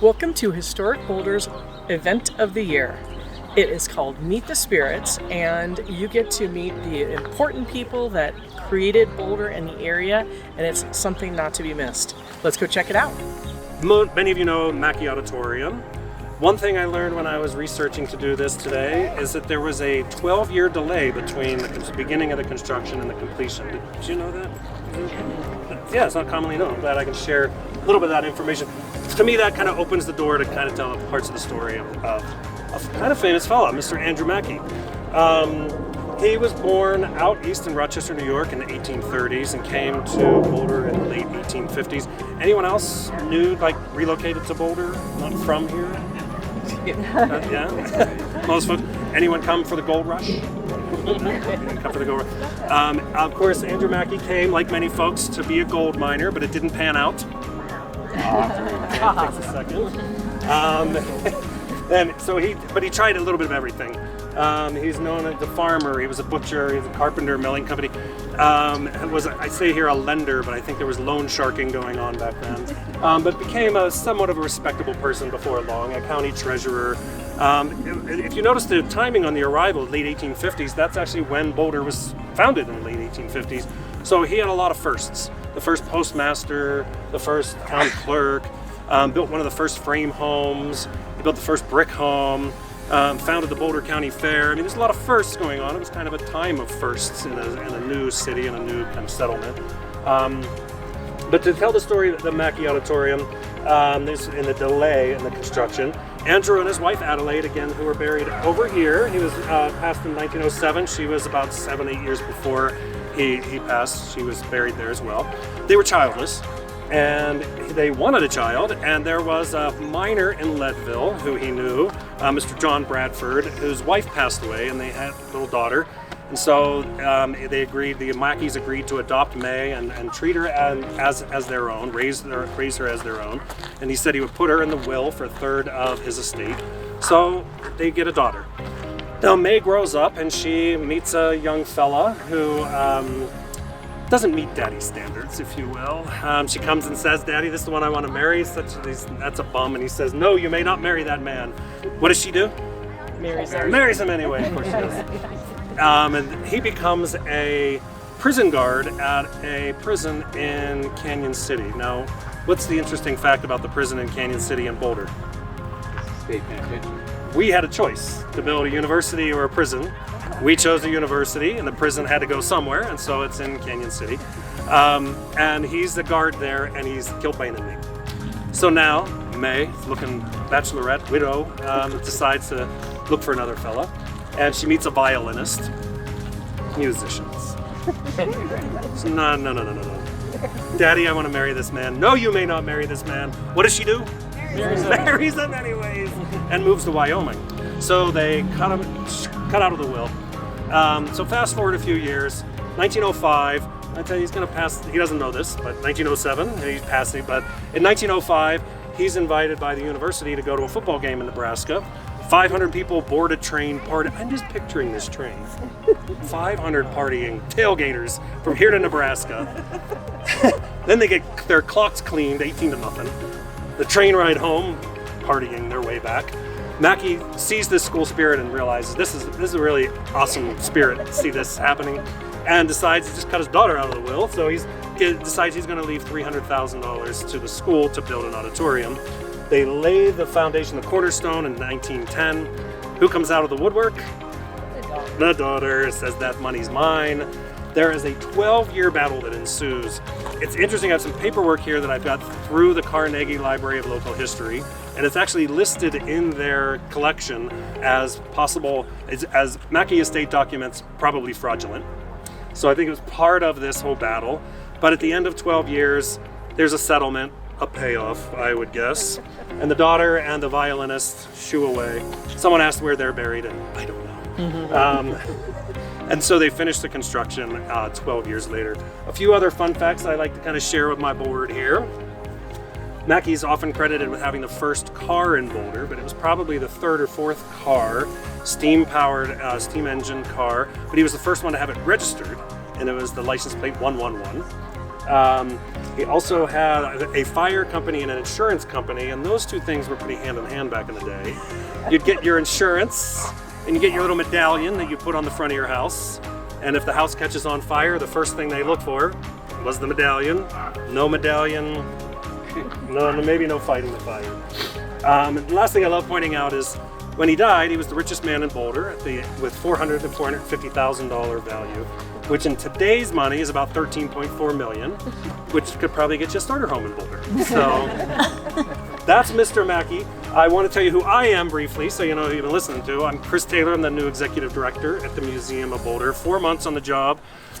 Welcome to Historic Boulder's event of the year. It is called Meet the Spirits, and you get to meet the important people that created Boulder and the area, and it's something not to be missed. Let's go check it out. Many of you know Macky Auditorium. One thing I learned when I was researching to do this today is that there was a 12-year delay between the beginning of the construction and the completion. Did you know that? Yeah, it's not commonly known. I'm glad I can share a little bit of that information. To me, that kind of opens the door to kind of tell parts of the story of a kind of famous fellow, Mr. Andrew Macky. He was born out east in Rochester, New York in the 1830s and came to Boulder in the late 1850s. Anyone else new, relocated to Boulder, not from here? Yeah? Most folks. Anyone come for the gold rush? Come for the gold rush. Of course, Andrew Macky came, like many folks, to be a gold miner, but it didn't pan out. Takes a second. But he tried a little bit of everything. He's known as a farmer. He was a butcher. He was a carpenter, milling company. I say here a lender, but I think there was loan sharking going on back then. But became somewhat of a respectable person before long, a county treasurer. If you notice the timing on the arrival, late 1850s, that's actually when Boulder was founded in the late 1850s. So he had a lot of firsts. The first postmaster, the first county clerk, built one of the first frame homes. He built the first brick home. Founded the Boulder County Fair. I mean, there's a lot of firsts going on. It was kind of a time of firsts in a new city and a new kind of settlement. But to tell the story of the Macky Auditorium, there's in the delay in the construction. Andrew and his wife Adelaide, again, who were buried over here. He was passed in 1907. She was about 7-8 years before he passed. She was buried there as well. They were childless. And they wanted a child, and there was a miner in Leadville who he knew, Mr. John Bradford, whose wife passed away, and they had a little daughter. And so the Mackies agreed to adopt May and treat her as their own, raise her as their own. And he said he would put her in the will for a third of his estate. So they get a daughter. Now May grows up, and she meets a young fella who doesn't meet Daddy's standards, if you will. She comes and says, "Daddy, this is the one I want to marry." That's a bum. And he says, "No, you may not marry that man." What does she do? Marries him anyway, of course she does. And he becomes a prison guard at a prison in Canyon City. Now, what's the interesting fact about the prison in Canyon City and Boulder? State penitentiary. We had a choice to build a university or a prison. We chose the university, and the prison had to go somewhere, and so it's in Canyon City. And he's the guard there, and he's killed by an inmate. So now, May, looking bachelorette, widow, decides to look for another fella, and she meets a violinist. Musicians. So, no. Daddy, I want to marry this man. No, you may not marry this man. What does she do? Marries him anyways, and moves to Wyoming. So they cut out of the will. So fast forward a few years, 1905. I tell you, he's going to pass. He doesn't know this, but 1907, he's passing. But in 1905, he's invited by the university to go to a football game in Nebraska. 500 people board a train party. I'm just picturing this train. 500 partying tailgaters from here to Nebraska. Then they get their clocks cleaned, 18-0. The train ride home, partying their way back. Macky sees this school spirit and realizes this is a really awesome spirit to see this happening, and decides to just cut his daughter out of the will. So he decides he's going to leave $300,000 to the school to build an auditorium. They lay the foundation, the cornerstone, in 1910. Who comes out of the woodwork? The daughter says that money's mine. There is a 12-year battle that ensues. It's interesting, I have some paperwork here that I've got through the Carnegie Library of Local History, and it's actually listed in their collection as possible, as Macky estate documents, probably fraudulent. So I think it was part of this whole battle. But at the end of 12 years, there's a settlement, a payoff, I would guess. And the daughter and the violinist shoo away. Someone asked where they're buried, and I don't know. And so they finished the construction 12 years later. A few other fun facts I like to kind of share with my board here. Macky's often credited with having the first car in Boulder, but it was probably the third or fourth car, steam-powered, steam engine car, but he was the first one to have it registered, and it was the license plate 111. He also had a fire company and an insurance company, and those two things were pretty hand in hand back in the day. You'd get your insurance, and you get your little medallion that you put on the front of your house. And if the house catches on fire, the first thing they look for was the medallion. No medallion, maybe no fighting the fire. And the last thing I love pointing out is when he died, he was the richest man in Boulder with $400,000 to $450,000 value, which in today's money is about $13.4 million, which could probably get you a starter home in Boulder. So that's Mr. Macky. I want to tell you who I am briefly, so you know who you've been listening to. I'm Chris Taylor. I'm the new executive director at the Museum of Boulder. 4 months on the job.